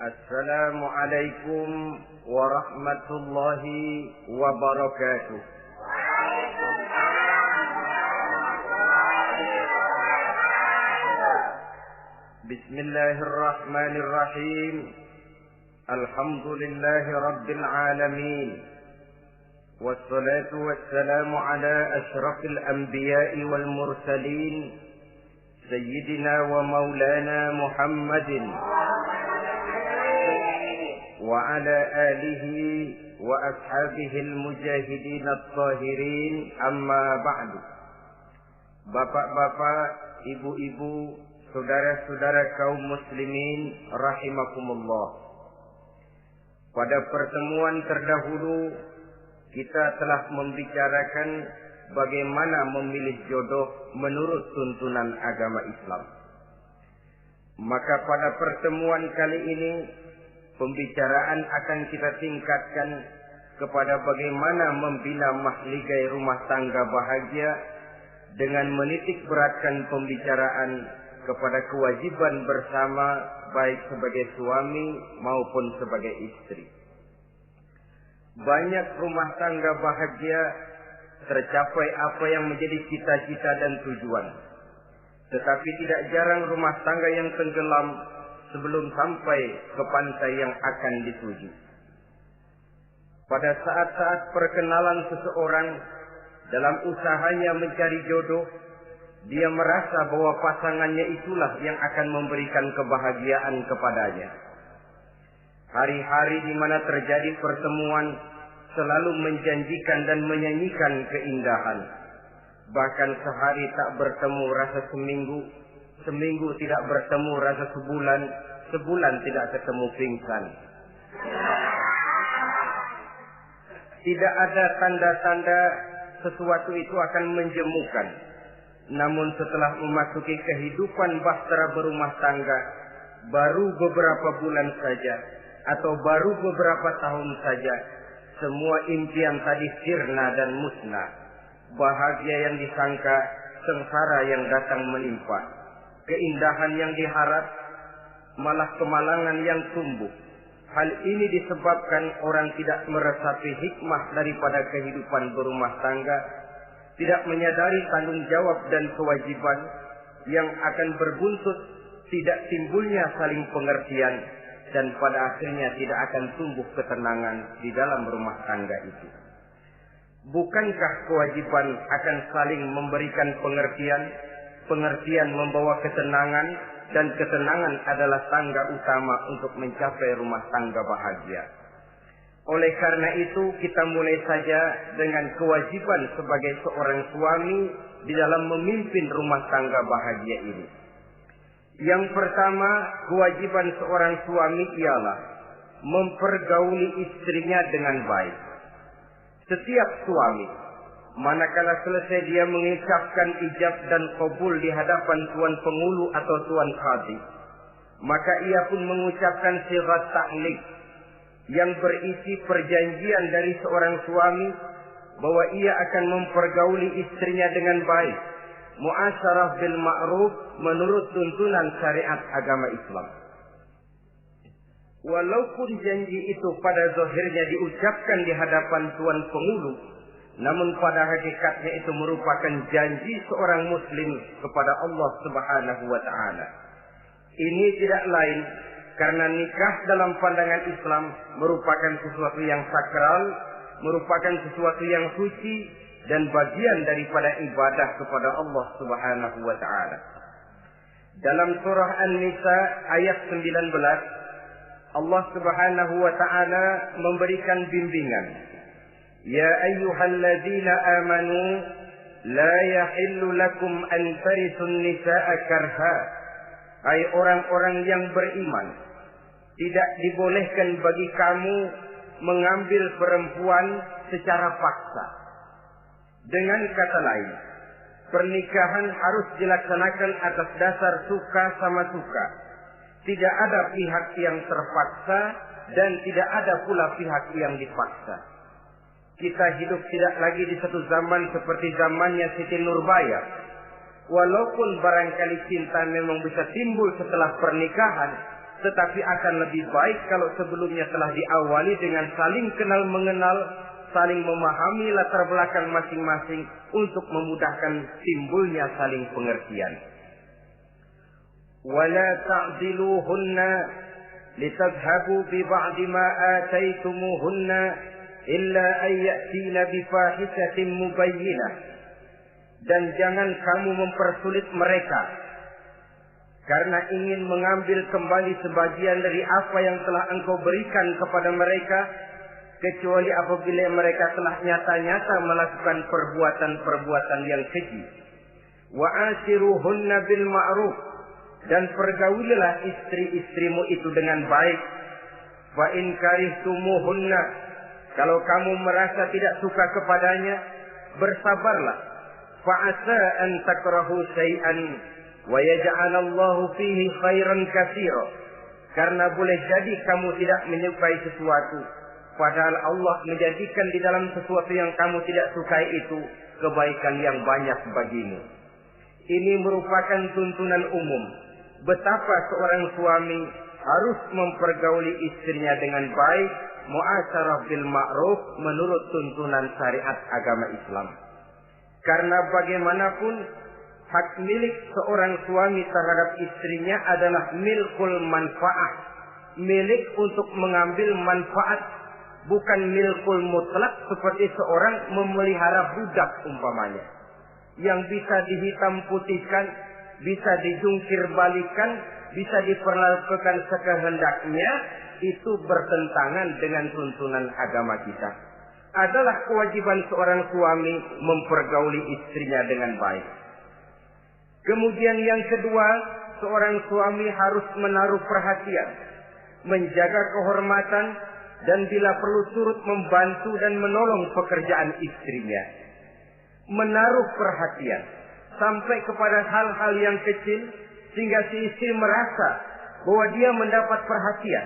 Assalamualaikum warahmatullahi wabarakatuh. Bismillahirrahmanirrahim. Alhamdulillahi rabbil alamin. Wassalatu wassalamu ala asyrafil anbiya'i wal mursalin, Sayyidina wa maulana Muhammadin wa ala alihi wa ashabihi al-mujahidin at-tahirin, amma ba'du. Bapak-bapak, ibu-ibu, saudara-saudara kaum muslimin rahimakumullah. Pada pertemuan terdahulu kita telah membicarakan bagaimana memilih jodoh menurut tuntunan agama Islam. Maka pada pertemuan kali ini pembicaraan akan kita tingkatkan kepada bagaimana membina mahligai rumah tangga bahagia dengan menitik beratkan pembicaraan kepada kewajiban bersama baik sebagai suami maupun sebagai istri. Banyak rumah tangga bahagia tercapai apa yang menjadi cita-cita dan tujuan. Tetapi tidak jarang rumah tangga yang tenggelam sebelum sampai ke pantai yang akan dituju. Pada saat-saat perkenalan seseorang dalam usahanya mencari jodoh, dia merasa bahwa pasangannya itulah yang akan memberikan kebahagiaan kepadanya. Hari-hari di mana terjadi pertemuan selalu menjanjikan dan menyanyikan keindahan. Bahkan sehari tak bertemu rasa seminggu, seminggu tidak bertemu rasa sebulan, sebulan tidak ketemu pingsan. Tidak ada tanda-tanda sesuatu itu akan menjemukan. Namun setelah memasuki kehidupan bahtera berumah tangga, baru beberapa bulan saja atau baru beberapa tahun saja, semua impian tadi sirna dan musnah. Bahagia yang disangka, sengsara yang datang menimpa. Keindahan yang diharap, malah kemalangan yang tumbuh. Hal ini disebabkan orang tidak meresapi hikmah daripada kehidupan berumah tangga, tidak menyadari tanggung jawab dan kewajiban yang akan berbuntut tidak timbulnya saling pengertian, dan pada akhirnya tidak akan tumbuh ketenangan di dalam rumah tangga itu. Bukankah kewajiban akan saling memberikan pengertian, pengertian membawa ketenangan, dan ketenangan adalah tangga utama untuk mencapai rumah tangga bahagia. Oleh karena itu kita mulai saja dengan kewajiban sebagai seorang suami di dalam memimpin rumah tangga bahagia ini. Yang pertama, kewajiban seorang suami ialah mempergauli istrinya dengan baik. Setiap suami, manakala selesai dia mengucapkan ijab dan qabul di hadapan tuan pengulu atau tuan qadhi, maka ia pun mengucapkan sighat ta'liq yang berisi perjanjian dari seorang suami bahwa ia akan mempergauli istrinya dengan baik, muasyarah bil ma'ruf menurut tuntunan syariat agama Islam. Walaupun janji itu pada zahirnya diucapkan di hadapan tuan pengulu, namun pada hakikatnya itu merupakan janji seorang muslim kepada Allah Subhanahu wa taala. Ini tidak lain karena nikah dalam pandangan Islam merupakan sesuatu yang sakral, merupakan sesuatu yang suci dan bagian daripada ibadah kepada Allah Subhanahu wa taala. Dalam surah An-Nisa ayat 19, Allah Subhanahu wa taala memberikan bimbingan. Ya ayyuhalladzina amanu la yahillu lakum an tarithun nisaa karha. Hai orang-orang yang beriman, tidak dibolehkan bagi kamu mengambil perempuan secara paksa. Dengan kata lain, pernikahan harus dilaksanakan atas dasar suka sama suka. Tidak ada pihak yang terpaksa dan tidak ada pula pihak yang dipaksa. Kita hidup tidak lagi di satu zaman seperti zamannya Siti Nurbaya. Walaupun barangkali cinta memang bisa timbul setelah pernikahan, tetapi akan lebih baik kalau sebelumnya telah diawali dengan saling kenal mengenal, saling memahami latar belakang masing-masing untuk memudahkan timbulnya saling pengertian. Wala ta'diluhunna litadhhabu bi ba'di ma ataitumuhunna illa an ya'tina bi fahishatin mubayyinah. Dan jangan kamu mempersulit mereka karena ingin mengambil kembali sebagian dari apa yang telah engkau berikan kepada mereka, kecuali apabila mereka telah nyata-nyata melakukan perbuatan-perbuatan yang keji. Wa ashiruhunna bil ma'ruf, dan pergaulilah istri-istrimu itu dengan baik. Fa in karihtumuhunna, kalau kamu merasa tidak suka kepadanya, bersabarlah. Fa asa an takrahu syai'an wa yaj'alallahu fihi khairan katsira, karena boleh jadi kamu tidak menyukai sesuatu, padahal Allah menjadikan di dalam sesuatu yang kamu tidak sukai itu kebaikan yang banyak bagimu. Ini merupakan tuntunan umum betapa seorang suami harus mempergauli istrinya dengan baik, mu'asyarah bil ma'ruf, menurut tuntunan syariat agama Islam. Karena bagaimanapun hak milik seorang suami terhadap istrinya adalah milkul manfaat, milik untuk mengambil manfaat, bukan milkul mutlak seperti seorang memelihara budak umpamanya, yang bisa dihitam putihkan, bisa dijungkir balikan, bisa diperlakukan sekehendaknya. Itu bertentangan dengan tuntunan agama kita. Adalah kewajiban seorang suami mempergauli istrinya dengan baik. Kemudian yang kedua, seorang suami harus menaruh perhatian, menjaga kehormatan, dan bila perlu turut membantu dan menolong pekerjaan istrinya. Menaruh perhatian sampai kepada hal-hal yang kecil, sehingga si istri merasa bahwa dia mendapat perhatian.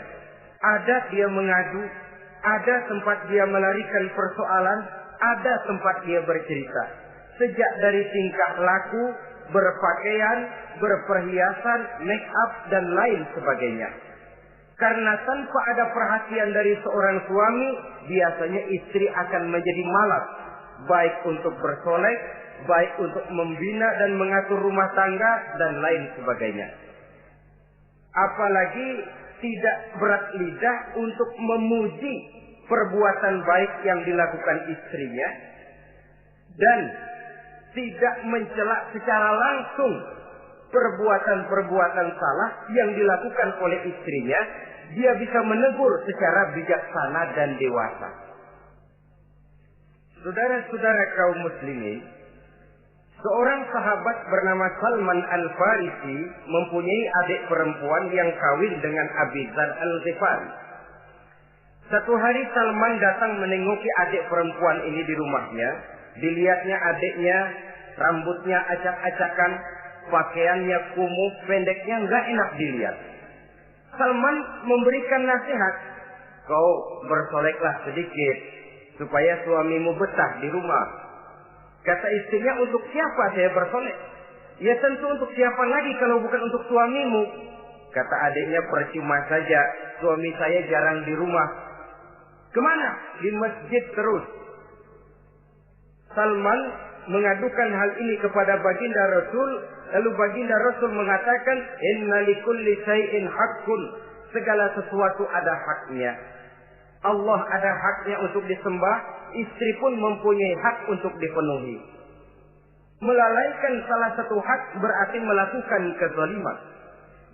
Ada dia mengadu, ada tempat dia melarikan persoalan, ada tempat dia bercerita. Sejak dari tingkah laku, berpakaian, berperhiasan, make up, dan lain sebagainya. Karena tanpa ada perhatian dari seorang suami, biasanya istri akan menjadi malas, baik untuk bersolek, baik untuk membina dan mengatur rumah tangga, dan lain sebagainya. Apalagi tidak berat lidah untuk memuji perbuatan baik yang dilakukan istrinya, dan tidak mencela secara langsung perbuatan-perbuatan salah yang dilakukan oleh istrinya. Dia bisa menegur secara bijaksana dan dewasa. Saudara-saudara kaum muslimin, seorang sahabat bernama Salman Al-Farisi mempunyai adik perempuan yang kawin dengan Abi Dzar Al-Ghifari. Satu hari Salman datang menengoki adik perempuan ini di rumahnya. Dilihatnya adiknya, rambutnya acak-acakan, pakaiannya kumuh, pendeknya enggak enak dilihat. Salman memberikan nasihat, kau bersoleklah sedikit supaya suamimu betah di rumah. Kata istrinya, untuk siapa saya bersolek? Ya tentu untuk siapa lagi kalau bukan untuk suamimu. Kata adiknya, percuma saja, suami saya jarang di rumah. Kemana? Di masjid terus. Salman mengadukan hal ini kepada baginda Rasul, lalu baginda Rasul mengatakan, inna likulli syai'in haqqun, segala sesuatu ada haknya. Allah ada haknya untuk disembah, istri pun mempunyai hak untuk dipenuhi. Melalaikan salah satu hak berarti melakukan kezaliman.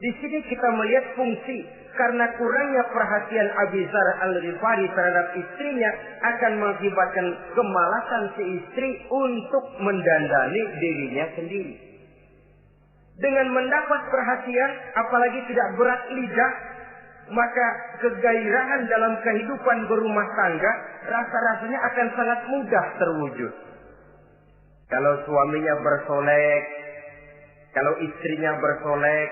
Di sini kita melihat fungsi, karena kurangnya perhatian Abi Dzar Al-Ghifari terhadap istrinya akan mengakibatkan kemalasan si istri untuk mendandani dirinya sendiri. Dengan mendapat perhatian, apalagi tidak berat lidah, maka kegairahan dalam kehidupan berumah tangga rasa-rasanya akan sangat mudah terwujud. Kalau suaminya bersolek, kalau istrinya bersolek,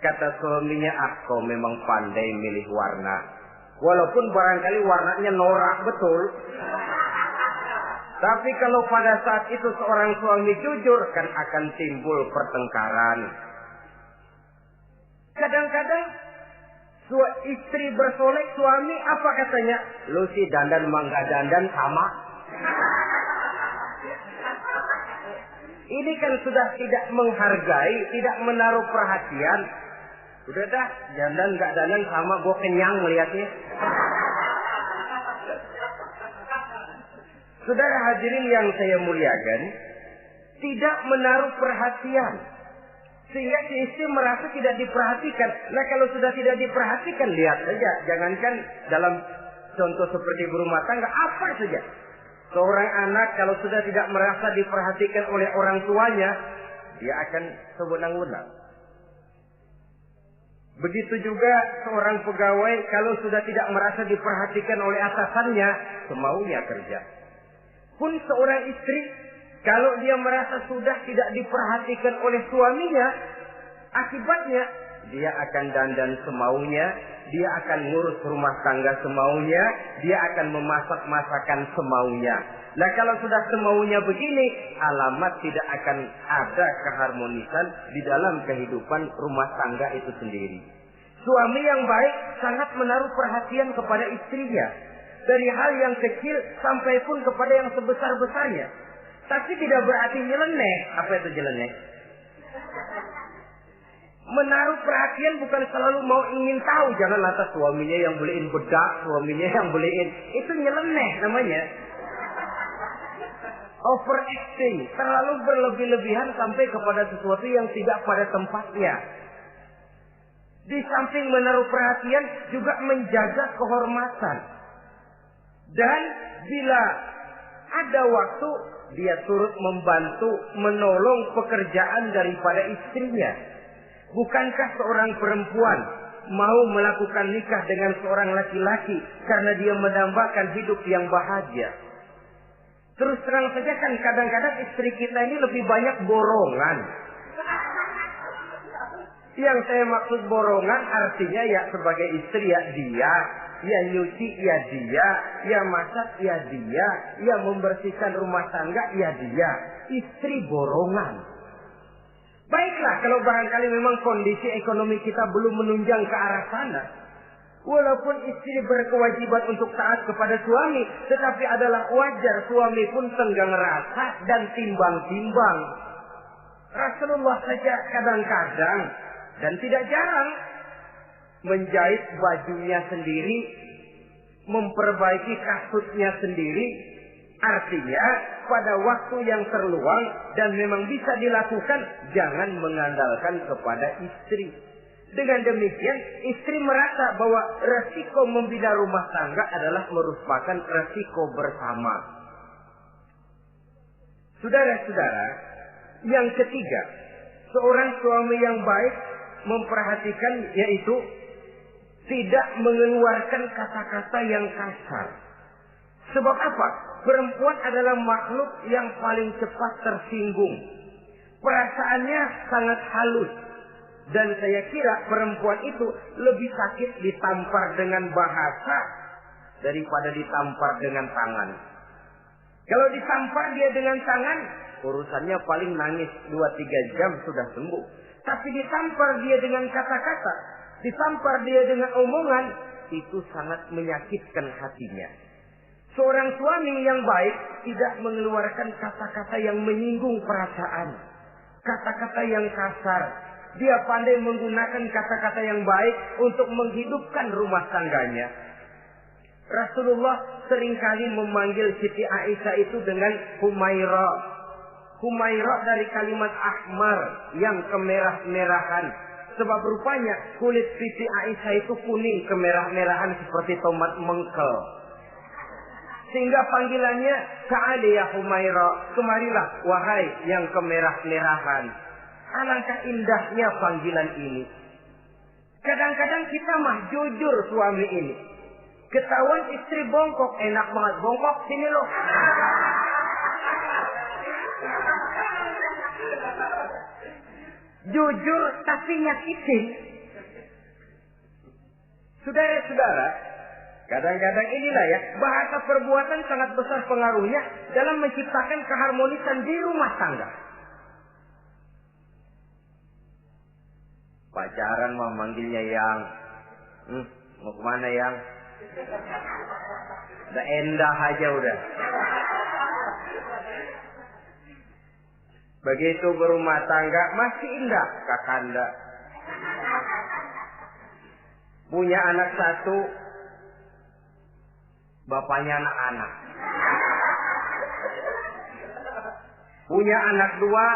kata suaminya, kau memang pandai milih warna. Walaupun barangkali warnanya norak betul. Tapi kalau pada saat itu seorang suami jujur, kan akan timbul pertengkaran. Kadang-kadang Istri bersolek, suami apa katanya? Lu sih dandan mangga dandan sama. Ini kan sudah tidak menghargai, tidak menaruh perhatian. Udah dah, dandan gak dandan sama, gue kenyang melihatnya. Saudara hadirin yang saya muliakan, tidak menaruh perhatian. Sehingga si istri merasa tidak diperhatikan. Nah kalau sudah tidak diperhatikan, lihat saja. Jangankan dalam contoh seperti berumah tangga, apa saja. Seorang anak kalau sudah tidak merasa diperhatikan oleh orang tuanya, dia akan sewenang-wenang. Begitu juga seorang pegawai kalau sudah tidak merasa diperhatikan oleh atasannya, semaunya kerja. Pun seorang istri, kalau dia merasa sudah tidak diperhatikan oleh suaminya, akibatnya dia akan dandan semaunya, dia akan ngurus rumah tangga semaunya, dia akan memasak masakan semaunya. Nah kalau sudah semaunya begini, alamat tidak akan ada keharmonisan di dalam kehidupan rumah tangga itu sendiri. Suami yang baik sangat menaruh perhatian kepada istrinya. Dari hal yang kecil sampai pun kepada yang sebesar-besarnya. Tapi tidak berarti nyeleneh. Apa itu nyeleneh? Menaruh perhatian bukan selalu mau ingin tahu. Jangan lantas suaminya yang beliin bedak, suaminya yang beliin. Itu nyeleneh namanya. Overacting. Terlalu berlebih-lebihan sampai kepada sesuatu yang tidak pada tempatnya. Di samping menaruh perhatian juga menjaga kehormatan. Dan bila ada waktu, dia turut membantu, menolong pekerjaan daripada istrinya. Bukankah seorang perempuan mau melakukan nikah dengan seorang laki-laki karena dia mendambakan hidup yang bahagia? Terus terang saja kan kadang-kadang istri kita ini lebih banyak borongan. Yang saya maksud borongan artinya ya sebagai istri ya dia. Ya nyuci ya dia, ya masak ya dia, ya membersihkan rumah tangga ya dia. Istri borongan. Baiklah kalau barangkali memang kondisi ekonomi kita belum menunjang ke arah sana. Walaupun istri berkewajiban untuk taat kepada suami, tetapi adalah wajar suami pun tenggang rasa dan timbang-timbang. Rasulullah saja kadang-kadang dan tidak jarang menjahit bajunya sendiri, memperbaiki kasutnya sendiri. Artinya pada waktu yang terluang dan memang bisa dilakukan, jangan mengandalkan kepada istri. Dengan demikian istri merasa bahwa resiko membina rumah tangga adalah merupakan resiko bersama. Saudara-saudara, yang ketiga, seorang suami yang baik memperhatikan yaitu tidak mengeluarkan kata-kata yang kasar. Sebab apa? Perempuan adalah makhluk yang paling cepat tersinggung. Perasaannya sangat halus. Dan saya kira perempuan itu lebih sakit ditampar dengan bahasa daripada ditampar dengan tangan. Kalau ditampar dia dengan tangan, urusannya paling nangis 2-3 jam sudah sembuh. Tapi ditampar dia dengan kata-kata, ditampar dia dengan omongan, itu sangat menyakitkan hatinya. Seorang suami yang baik tidak mengeluarkan kata-kata yang menyinggung perasaan, kata-kata yang kasar. Dia pandai menggunakan kata-kata yang baik untuk menghidupkan rumah tangganya. Rasulullah seringkali memanggil Siti Aisyah itu dengan Humaira. Humaira dari kalimat ahmar yang kemerah-merahan. Sebab rupanya kulit Siti Aisyah itu kuning kemerah-merahan seperti tomat mengkel. Sehingga panggilannya Ta'ali ya Humaira, kemarilah wahai yang kemerah-merahan. Alangkah indahnya panggilan ini. Kadang-kadang kita mah jujur suami ini. Ketahuan istri bongkok, enak banget bongkok, sini loh. Jujur tapi nyakitin. Saudara-saudara, kadang-kadang inilah ya, bahasa perbuatan sangat besar pengaruhnya dalam menciptakan keharmonisan di rumah tangga. Pacaran mah manggilnya yang, Mau kemana yang? Udah endah aja udah. Begitu berumah tangga masih indah kakanda. Punya anak satu, bapaknya anak-anak. Punya anak dua,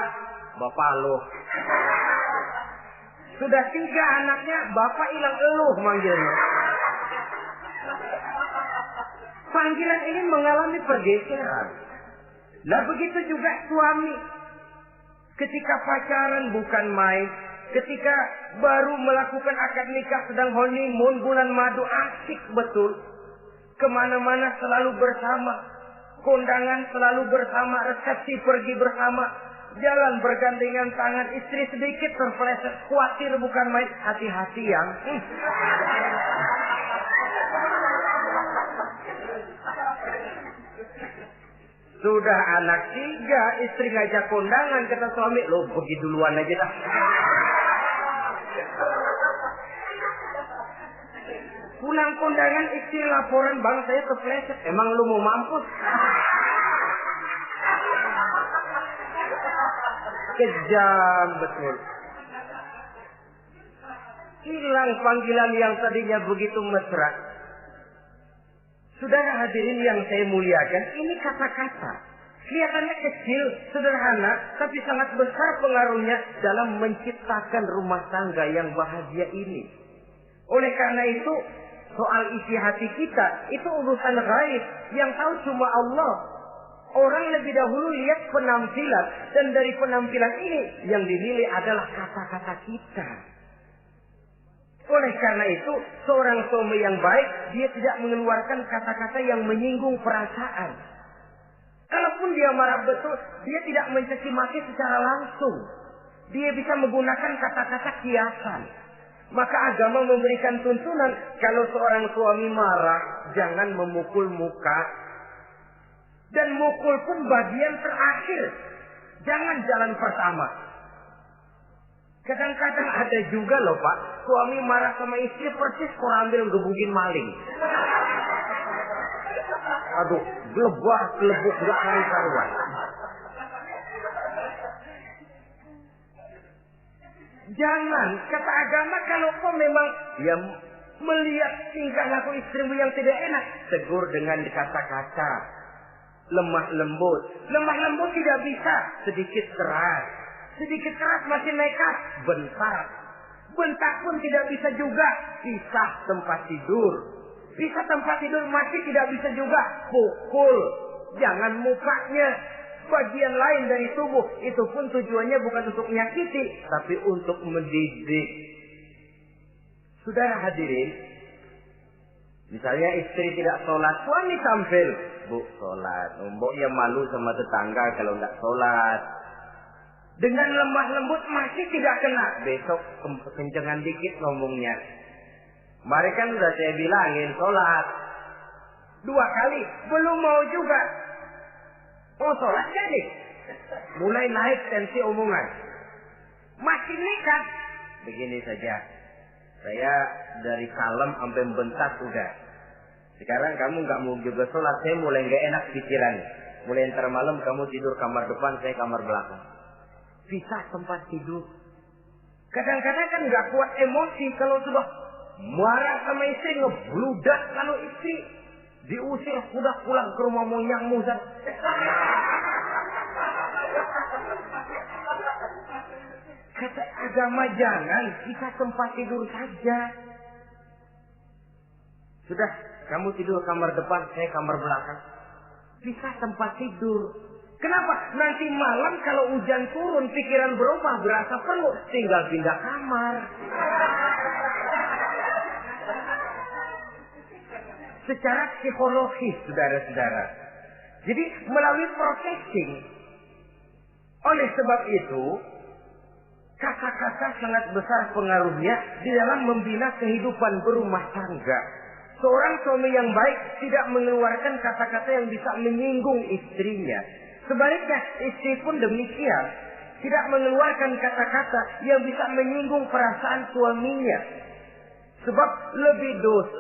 bapak lo. Sudah 3 anaknya, bapak hilang eluh manggilnya. Panggilan ini mengalami pergeseran. Nah begitu juga suami. Ketika pacaran bukan main. Ketika baru melakukan akad nikah sedang honeymoon bulan madu, asik betul. Kemana-mana selalu bersama. Kondangan selalu bersama. Resepsi pergi bersama. Jalan bergandengan tangan. Istri sedikit terpeleset. Khawatir bukan main. Hati-hati yang. Sudah anak 3, istri ngajak kondangan, kata suami, lo pergi duluan aja dah. Pulang kondangan, istri laporan, bang saya kepleset. Emang lu mau mampus? Kejam betul. Hilang panggilan yang tadinya begitu mesra. Saudara hadirin yang saya muliakan, ini kata-kata. Kelihatannya kecil, sederhana, tapi sangat besar pengaruhnya dalam menciptakan rumah tangga yang bahagia ini. Oleh karena itu, soal isi hati kita, itu urusan gaib. Yang tahu cuma Allah. Orang lebih dahulu lihat penampilan, dan dari penampilan ini, yang dinilai adalah kata-kata kita. Oleh karena itu, seorang suami yang baik, dia tidak mengeluarkan kata-kata yang menyinggung perasaan. Kalaupun dia marah betul, dia tidak mencaci maki secara langsung. Dia bisa menggunakan kata-kata kiasan. Maka agama memberikan tuntunan, kalau seorang suami marah, jangan memukul muka. Dan mukul pun bagian terakhir. Jangan jalan pertama. Kadang-kadang ada juga loh Pak, suami marah sama istri persis ambil gebugin maling. Aduh, gelebuk gak karuan. Jangan, kata agama, kalau kau memang ya melihat tingkah laku istrimu yang tidak enak, tegur dengan kata-kata lemah lembut. Lemah lembut tidak bisa, sedikit keras. Sedikit keras masih nekat, bentak. Bentak pun tidak bisa juga, pisah tempat tidur. Pisah tempat tidur masih tidak bisa juga, pukul. Jangan mukanya, bagian lain dari tubuh. Itu pun tujuannya bukan untuk menyakiti, tapi untuk mendidik. Saudara hadirin, misalnya istri tidak sholat, suami tampil. Bu, sholat. Mboknya malu sama tetangga kalau nggak sholat. Dengan lemah lembut masih tidak kena. Besok kencengan dikit ngomongnya. Mari kan udah saya bilangin sholat 2 kali, belum mau juga. Oh sholat jadi. Mulai naik tensi omongan. Masih nekat. Begini saja. Saya dari kalem sampai bentak udah. Sekarang kamu nggak mau juga sholat, saya mulai nggak enak pikiran. Mulai ntar malam kamu tidur kamar depan, saya kamar belakang. Pisah tempat tidur. Kadang-kadang kan nggak kuat emosi kalau sudah marah sama istri, ngebludak kalau istri diusir sudah pulang ke rumah moyang muzat. Kata agama jangan, pisah tempat tidur saja. Sudah, kamu tidur kamar depan, saya kamar belakang. Pisah tempat tidur. Kenapa? Nanti malam kalau hujan turun, pikiran berubah, berasa perlu, tinggal pindah kamar. Secara psikologis, saudara-saudara. Jadi melalui processing. Oleh sebab itu, kata-kata sangat besar pengaruhnya di dalam membina kehidupan berumah tangga. Seorang suami yang baik tidak mengeluarkan kata-kata yang bisa menyinggung istrinya. Sebaliknya, istri pun demikian. Tidak mengeluarkan kata-kata yang bisa menyinggung perasaan suaminya. Sebab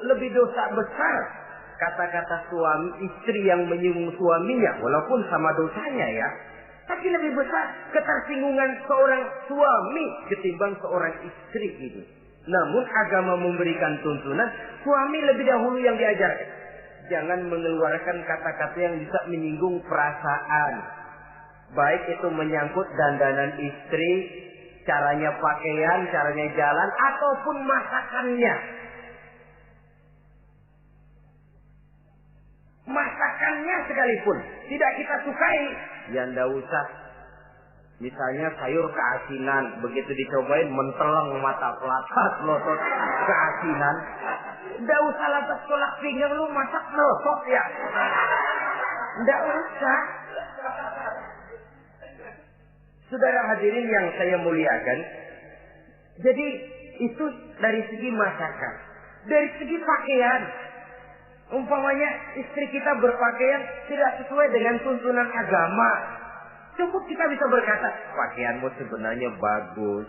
lebih dosa besar kata-kata suami istri yang menyinggung suaminya, walaupun sama dosanya ya. Tapi lebih besar ketersinggungan seorang suami ketimbang seorang istri ini. Namun agama memberikan tuntunan suami lebih dahulu yang diajarkan. Jangan mengeluarkan kata-kata yang bisa menyinggung perasaan. Baik itu menyangkut dandanan istri, caranya pakaian, caranya jalan, ataupun masakannya. Masakannya sekalipun tidak kita sukai, ya ndak usah. Misalnya sayur keasinan, begitu dicobain menteleng mata pelatat, melotot keasinan. Ndak usah lantas tolak pinggang, lu masak melotot ya. Ndak usah. Saudara hadirin yang saya muliakan, jadi itu dari segi masakan. Dari segi pakaian, umpamanya istri kita berpakaian tidak sesuai dengan tuntunan agama, cukup kita bisa berkata, pakaianmu sebenarnya bagus,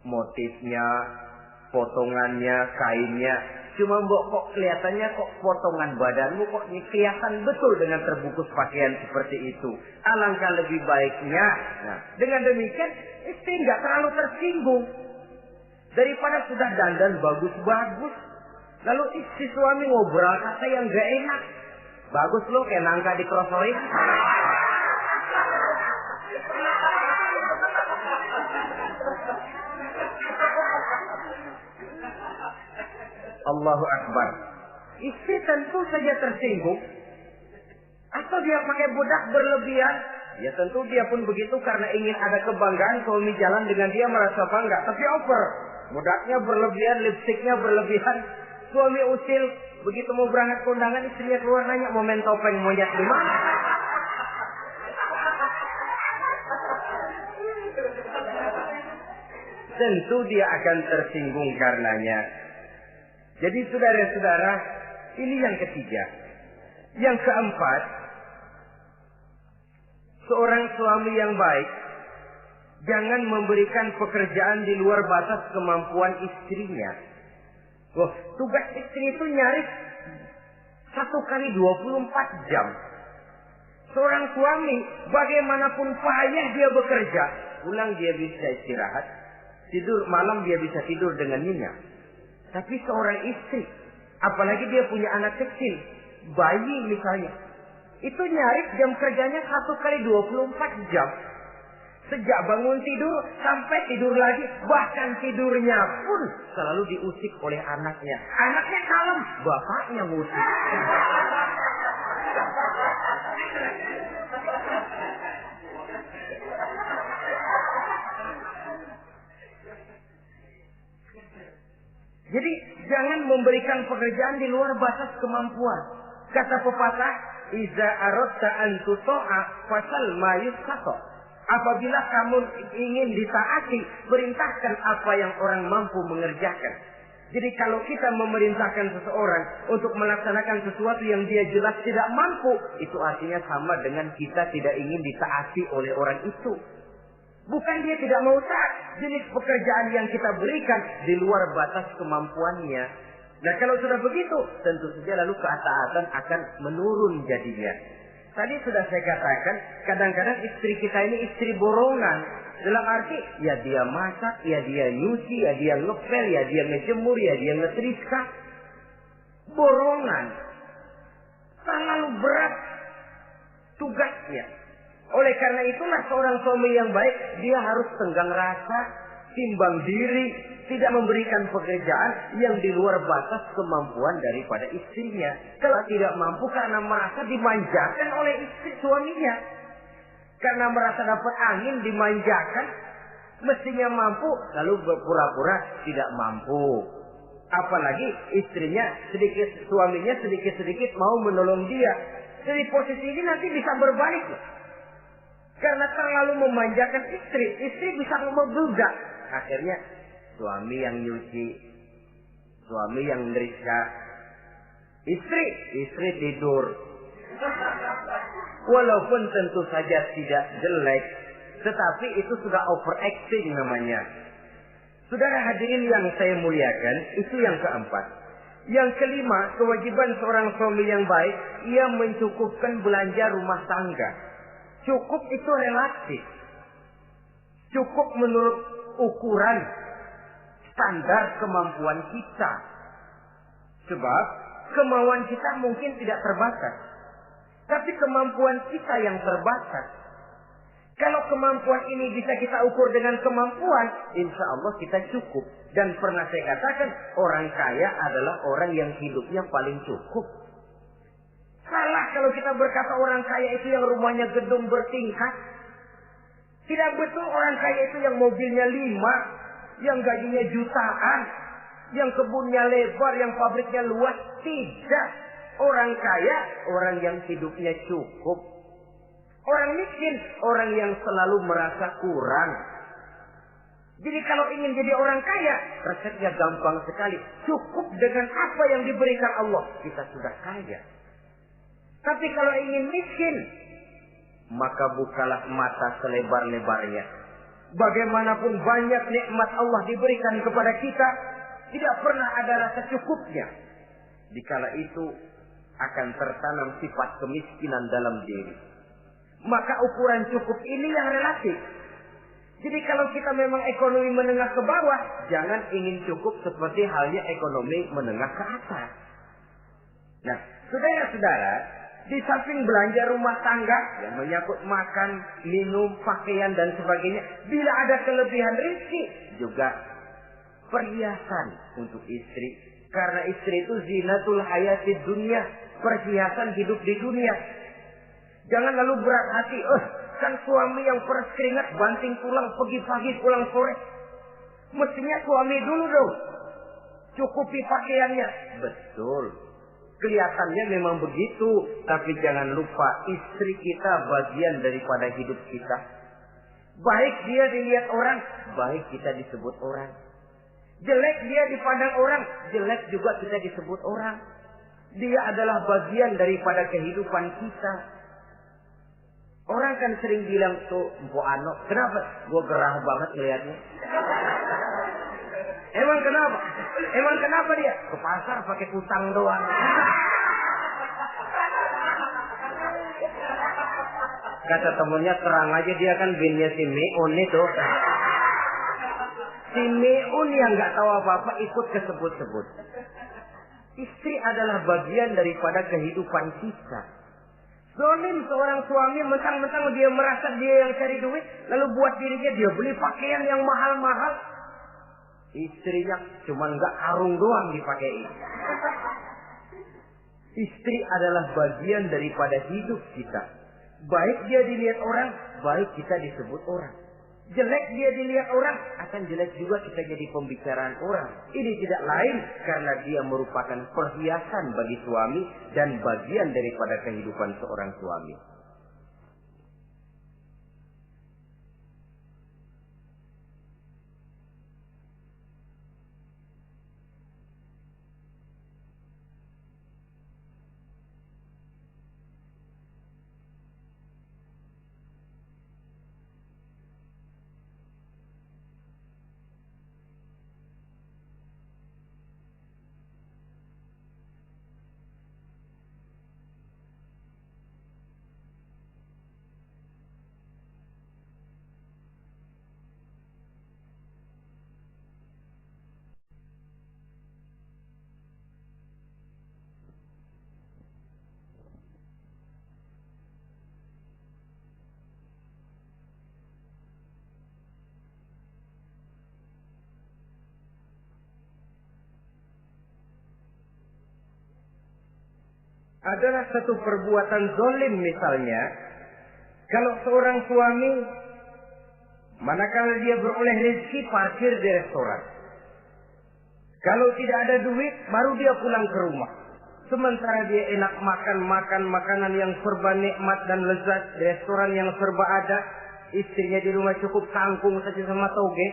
motifnya, potongannya, kainnya, cuma mbok kok kelihatannya kok potongan badanmu kok kelihatan betul dengan terbungkus pakaian seperti itu. Alangkah lebih baiknya, nah dengan demikian istri nggak terlalu tersinggung daripada sudah dandan bagus-bagus. Lalu istri suami ngobrol kata yang gak enak. Bagus lo kayak nangka dikerosoin. Allahu Akbar. Istri tentu saja tersinggung. Atau dia pakai bedak berlebihan. Ya tentu dia pun begitu karena ingin ada kebanggaan suami jalan dengan dia merasa bangga. Tapi over. Bedaknya berlebihan, lipstiknya berlebihan. Suami usil, begitu mau berangkat kondangan istrinya keluar nanya mau main topeng monyet di mana? Tentu dia akan tersinggung karenanya. Jadi saudara-saudara, ini yang ketiga. Yang keempat, seorang suami yang baik jangan memberikan pekerjaan di luar batas kemampuan istrinya. Loh, tugas istri itu nyaris 1 kali 24 jam. Seorang suami, bagaimanapun payah dia bekerja, pulang dia bisa istirahat, tidur malam dia bisa tidur dengan nyenyak. Tapi seorang istri, apalagi dia punya anak kecil, bayi misalnya, itu nyaris jam kerjanya 1 kali 24 jam. Sejak bangun tidur sampai tidur lagi, bahkan tidurnya pun selalu diusik oleh anaknya. Anaknya kalem, bapaknya ngusik. Jadi jangan memberikan pekerjaan di luar batas kemampuan. Kata pepatah, "Iza aradta an tuta'a fasal ma yustata." Apabila kamu ingin ditaati, perintahkan apa yang orang mampu mengerjakan. Jadi kalau kita memerintahkan seseorang untuk melaksanakan sesuatu yang dia jelas tidak mampu, itu artinya sama dengan kita tidak ingin ditaati oleh orang itu. Bukan dia tidak mau taat, jenis pekerjaan yang kita berikan di luar batas kemampuannya. Nah kalau sudah begitu, tentu saja lalu ketaatan akan menurun jadinya. Tadi sudah saya katakan, kadang-kadang istri kita ini istri borongan. Dalam arti, ya dia masak, ya dia nyuci, ya dia ngepel, ya dia ngejemur, ya dia ngetriska. Borongan. Terlalu berat tugasnya. Oleh karena itulah seorang suami yang baik, dia harus tenggang rasa, timbang diri, tidak memberikan pekerjaan yang di luar batas kemampuan daripada istrinya. Kalau tidak mampu karena merasa dimanjakan oleh istri suaminya. Karena merasa dapat angin dimanjakan, mestinya mampu, lalu berpura-pura tidak mampu. Apalagi istrinya suaminya sedikit-sedikit mau menolong dia. Jadi posisi ini nanti bisa berbalik. Karena terlalu memanjakan istri bisa membludak. Akhirnya suami yang nyuci, suami yang nerika, istri tidur. Walaupun tentu saja tidak jelek, tetapi itu sudah overacting namanya. Saudara hadirin yang saya muliakan, itu yang keempat. Yang kelima, kewajiban seorang suami yang baik, ia mencukupkan belanja rumah tangga. Cukup itu relatif. Cukup menurut ukuran standar kemampuan kita. Sebab kemauan kita mungkin tidak terbatas. Tapi kemampuan kita yang terbatas. Kalau kemampuan ini bisa kita ukur dengan kemampuan, insya Allah kita cukup. Dan pernah saya katakan, orang kaya adalah orang yang hidupnya paling cukup. Salah kalau kita berkata orang kaya itu yang rumahnya gedung bertingkat. Tidak betul orang kaya itu yang mobilnya 5, yang gajinya jutaan, yang kebunnya lebar, yang pabriknya luas. Tidak. Orang kaya, orang yang hidupnya cukup. Orang miskin, orang yang selalu merasa kurang. Jadi kalau ingin jadi orang kaya, resepnya gampang sekali. Cukup dengan apa yang diberikan Allah, kita sudah kaya. Tapi kalau ingin miskin, maka bukalah mata selebar-lebarnya. Bagaimanapun banyak nikmat Allah diberikan kepada kita, tidak pernah ada rasa cukupnya. Dikala itu akan tertanam sifat kemiskinan dalam diri. Maka ukuran cukup ini yang relatif. Jadi kalau kita memang ekonomi menengah ke bawah, jangan ingin cukup seperti halnya ekonomi menengah ke atas. Nah, saudara-saudara, di samping belanja rumah tangga yang menyangkut makan, minum, pakaian dan sebagainya, bila ada kelebihan rezeki, juga perhiasan untuk istri. Karena istri itu zinatul hayatid dunia, perhiasan hidup di dunia. Jangan lalu berat hati, kan suami yang peras keringat, banting tulang, pergi pagi pulang sore. Mestinya suami dulu dong, cukupi pakaiannya. Betul, kelihatannya memang begitu. Tapi jangan lupa, istri kita bagian daripada hidup kita. Baik dia dilihat orang, baik kita disebut orang. Jelek dia dipandang orang, jelek juga kita disebut orang. Dia adalah bagian daripada kehidupan kita. Orang kan sering bilang tuh, Mpo Ano, kenapa? Gue gerah banget ngeliatnya. Emang kenapa? Emang kenapa dia? Ke pasar pakai kutang doang. Kata temennya, terang aja dia kan binnya si Meun itu. Si Meun yang gak tahu apa-apa ikut kesebut-sebut. Istri adalah bagian daripada kehidupan kita. Zolim seorang suami, mentang-mentang dia merasa dia yang cari duit, lalu buat dirinya dia beli pakaian yang mahal-mahal. Istrinya cuma nggak karung doang dipakai. Istri adalah bagian daripada hidup kita. Baik dia dilihat orang, baik kita disebut orang. Jelek dia dilihat orang, akan jelek juga kita jadi pembicaraan orang. Ini tidak lain karena dia merupakan perhiasan bagi suami dan bagian daripada kehidupan seorang suami. Adalah satu perbuatan zalim misalnya, kalau seorang suami manakala dia beroleh rezeki parkir di restoran. Kalau tidak ada duit baru dia pulang ke rumah. Sementara dia enak makan makanan yang serba nikmat dan lezat di restoran yang serba ada, istrinya di rumah cukup kangkung saja sama toge.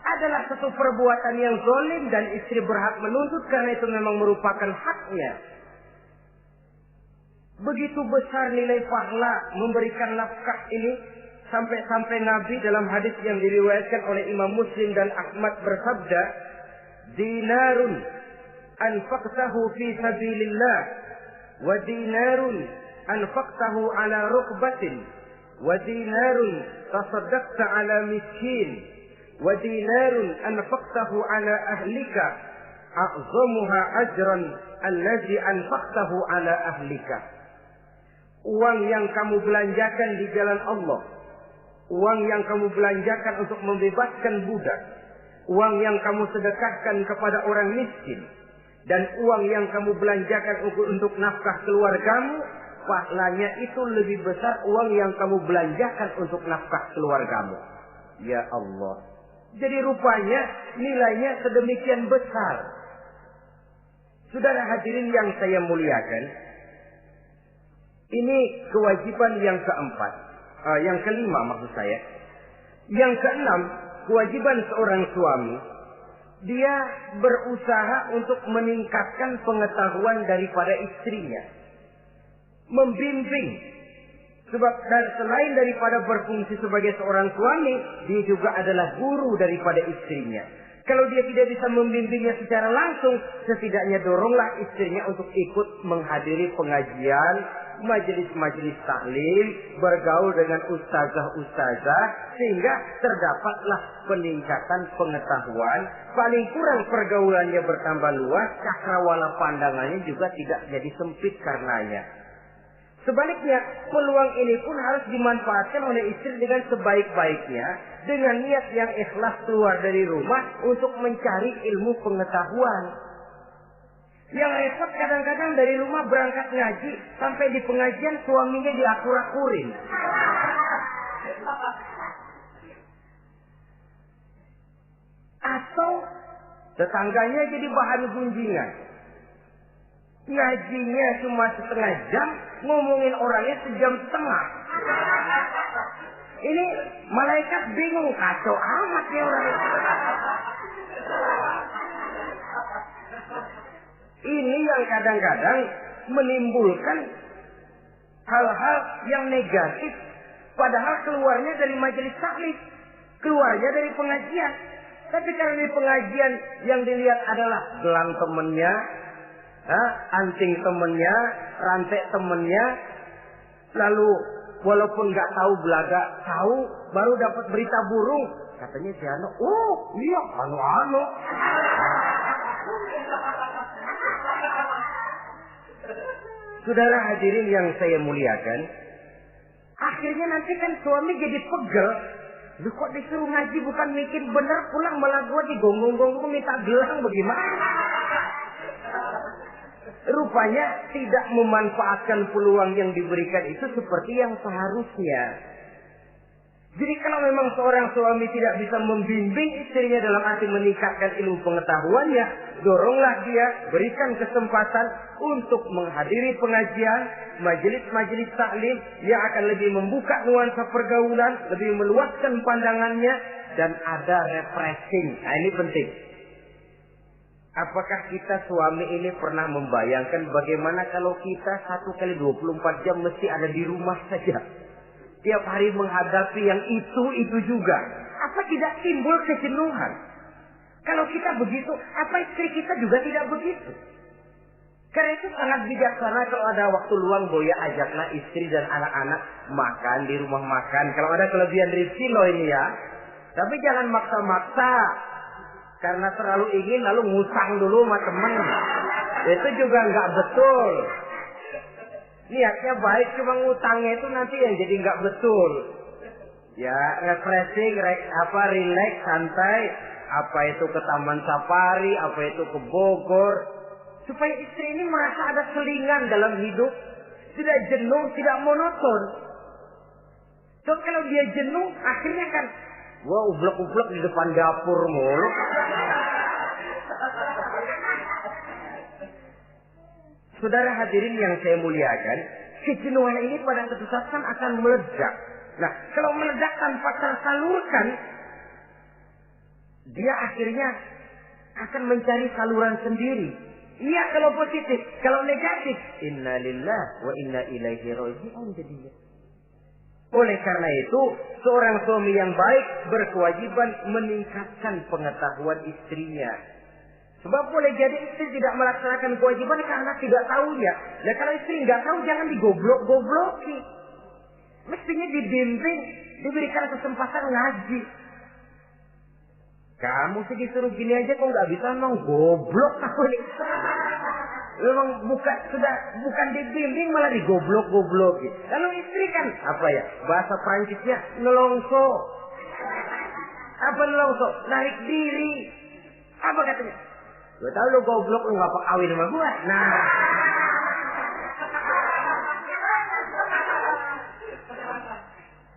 Adalah satu perbuatan yang zalim dan istri berhak menuntut karena itu memang merupakan haknya. Begitu besar nilai pahala memberikan nafkah ini, Sampai-sampai Nabi dalam hadis yang diriwayatkan oleh Imam Muslim dan Ahmad bersabda, dinarun anfaqtahu fi sabilillah wa dinarun anfaqtahu ala rukbatin wa dinarun tasaddaqta ala miskin wa dinarun anfaqtahu ala ahlika a'zamuha ajran allazi anfaqtahu ala ahlika. Uang yang kamu belanjakan di jalan Allah, uang yang kamu belanjakan untuk membebaskan budak, uang yang kamu sedekahkan kepada orang miskin, dan uang yang kamu belanjakan untuk nafkah keluargamu, pahalanya itu lebih besar uang yang kamu belanjakan untuk nafkah keluargamu. Ya Allah. Jadi rupanya nilainya sedemikian besar. Saudara hadirin yang saya muliakan, ini kewajiban yang keempat. Yang kelima maksud saya. Yang keenam, kewajiban seorang suami, dia berusaha untuk meningkatkan pengetahuan daripada istrinya. Membimbing. Sebab selain daripada berfungsi sebagai seorang suami, dia juga adalah guru daripada istrinya. Kalau dia tidak bisa membimbingnya secara langsung, setidaknya doronglah istrinya untuk ikut menghadiri pengajian, majelis-majelis taklim, bergaul dengan ustazah-ustazah, sehingga terdapatlah peningkatan pengetahuan. Paling kurang pergaulannya bertambah luas, cakrawala pandangannya juga tidak jadi sempit karenanya. Sebaliknya, peluang ini pun harus dimanfaatkan oleh istri dengan sebaik-baiknya, dengan niat yang ikhlas keluar dari rumah untuk mencari ilmu pengetahuan. Yang repot kadang-kadang dari rumah berangkat ngaji, sampai di pengajian suaminya diakur-akurin. Atau tetangganya jadi bahan gunjingan. Ngajinya cuma setengah jam, ngomongin orangnya sejam setengah. Ini malaikat bingung, kacau amat ya orang. Ini yang kadang-kadang menimbulkan hal-hal yang negatif. Padahal keluarnya dari majelis taklim, keluarnya dari pengajian. Tapi kalau di pengajian yang dilihat adalah gelang temennya, anting temennya, rantai temennya, lalu walaupun nggak tahu belaga, tahu baru dapat berita burung, katanya si Ano, oh iya anu. Saudara hadirin yang saya muliakan, akhirnya nanti kan suami jadi pegel. Lu kok disuruh ngaji bukan mikir bener, pulang malah gua digonggong-gonggong minta gelang, bagaimana? Rupanya tidak memanfaatkan peluang yang diberikan itu seperti yang seharusnya. Jadi kalau memang seorang suami tidak bisa membimbing istrinya dalam arti meningkatkan ilmu pengetahuannya, doronglah dia, berikan kesempatan untuk menghadiri pengajian, majelis-majelis taklim yang akan lebih membuka nuansa pergaulan, lebih meluaskan pandangannya, dan ada refreshing. Nah ini penting. Apakah kita suami ini pernah membayangkan bagaimana kalau kita 1 kali 24 jam mesti ada di rumah saja? Tiap hari menghadapi yang itu juga. Apa tidak timbul kejenuhan? Kalau kita begitu, apa istri kita juga tidak begitu? Karena itu sangat bijaksana kalau ada waktu luang, Boya ajaklah istri dan anak-anak makan di rumah makan. Kalau ada kelebihan rezeki loh ini ya. Tapi jangan maksa-maksa. Karena terlalu ingin lalu ngutang dulu sama temen. Itu juga nggak betul. Niatnya baik, cuma ngutangnya itu nanti yang jadi nggak betul. Ya, refreshing, relax, santai. Apa itu ke Taman Safari, apa itu ke Bogor. Supaya istri ini merasa ada selingan dalam hidup. Tidak jenuh, tidak monoton. So, kalau dia jenuh, akhirnya kan wah, ublek-ublek di depan dapur mulu. Saudara hadirin yang saya muliakan, kejenuhan ini pada suatu saat kan akan meledak. Nah, kalau meledak tanpa tersalurkan, dia akhirnya akan mencari saluran sendiri. Iya kalau positif, kalau negatif, inna lillahi wa inna ilaihi raji'un jadinya. Oleh karena itu, seorang suami yang baik berkewajiban meningkatkan pengetahuan istrinya. Sebab boleh jadi istri tidak melaksanakan kewajiban karena tidak tahunya. Nah, kalau istri nggak tahu, jangan digoblok-gobloki. Mestinya dibimbing, diberikan kesempatan ngaji. Kamu sih disuruh gini aja kok nggak bisa, emang goblok aku nih. Memang bukan dibimbing malah digoblok-gobloki. Kalau istri kan apa ya? Bahasa Prancisnya nelongso. Apa nelongso? Narik diri. Apa katanya? Gue tahu lu goblok, lu ngapa kawin sama gue. Nah.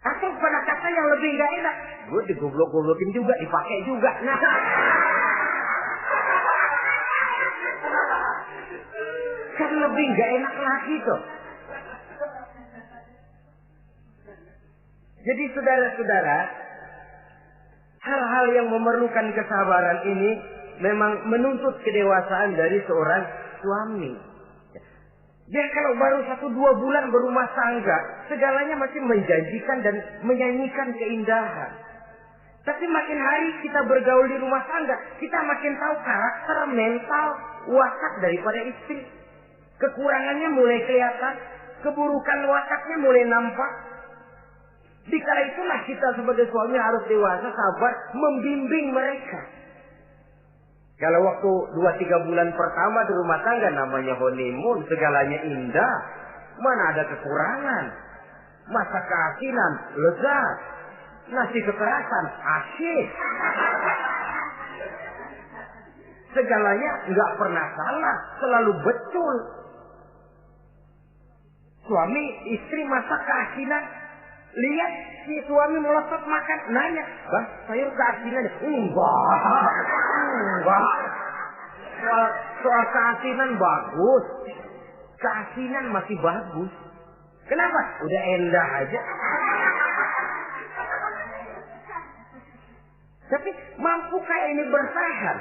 Atau pada kata yang lebih gak enak, gue digoblok-goblokin juga, dipakai juga. Nah. Kan lebih gak enak lagi tuh. Jadi saudara-saudara, hal-hal yang memerlukan kesabaran ini memang menuntut kedewasaan dari seorang suami. Dia kalau baru 1-2 bulan berumah tangga, segalanya masih menjanjikan dan menyanyikan keindahan. Tapi makin hari kita bergaul di rumah tangga, kita makin tahu karakter, mental, watak daripada istri. Kekurangannya mulai kelihatan, keburukan wataknya mulai nampak. Dikala itulah kita sebagai suami harus dewasa, sabar, membimbing mereka. Kalau waktu 2-3 bulan pertama di rumah tangga namanya honeymoon, segalanya indah. Mana ada kekurangan. Masa keasinan, lezat. Nasi kekerasan, asyik. Segalanya nggak pernah salah, selalu betul. Suami, istri masak keasinan. Lihat si suami melotot makan, nanya, "Bang, sayur keasinan?" Enggak. Soal keasinan bagus. Keasinan masih bagus. Kenapa? Udah endah aja. Tapi mampukah ini bertahan?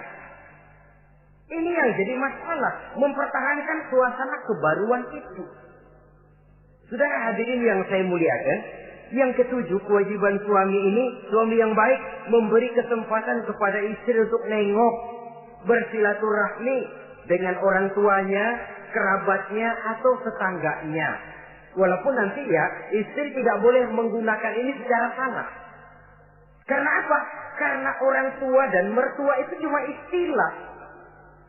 Ini yang jadi masalah, mempertahankan suasana kebaruan itu. Saudara hadirin yang saya muliakan, yang ketujuh, kewajiban suami ini, suami yang baik memberi kesempatan kepada istri untuk nengok, bersilaturahmi dengan orang tuanya, kerabatnya, atau tetangganya. Walaupun nanti ya, istri tidak boleh menggunakan ini secara salah. Karena apa? Karena orang tua dan mertua itu cuma istilah.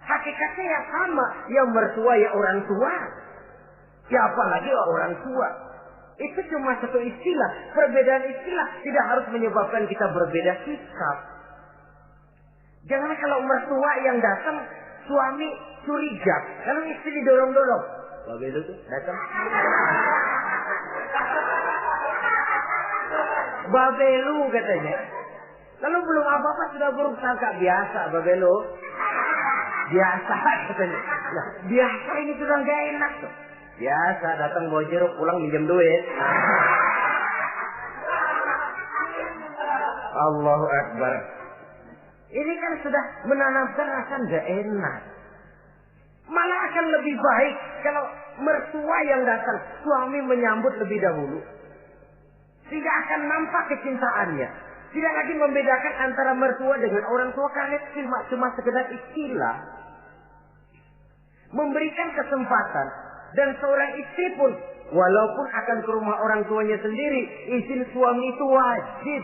Hakikatnya ya sama, yang mertua ya orang tua. Ya apalagi orang tua. Itu cuma satu istilah. Perbedaan istilah tidak harus menyebabkan kita berbeda sikap. Jangan kalau mertua yang datang, suami curiga. Kalau istri didorong-dorong. Babe lu tuh datang. Babe lu katanya. Lalu belum apa-apa sudah buruk sangka. Biasa babe lu. Biasa katanya. Nah, biasa ini sudah gak enak tuh. Biasa datang bawa jeruk, pulang minjem duit. Allahu Akbar. Ini kan sudah menanamkan rasa gak enak. Malah akan lebih baik kalau mertua yang datang, suami menyambut lebih dahulu. Tidak akan nampak kecintaannya. Tidak lagi membedakan antara mertua dengan orang tua karena cuma sekedar istilah. Memberikan kesempatan. Dan seorang istri pun, walaupun akan ke rumah orang tuanya sendiri, izin suami itu wajib.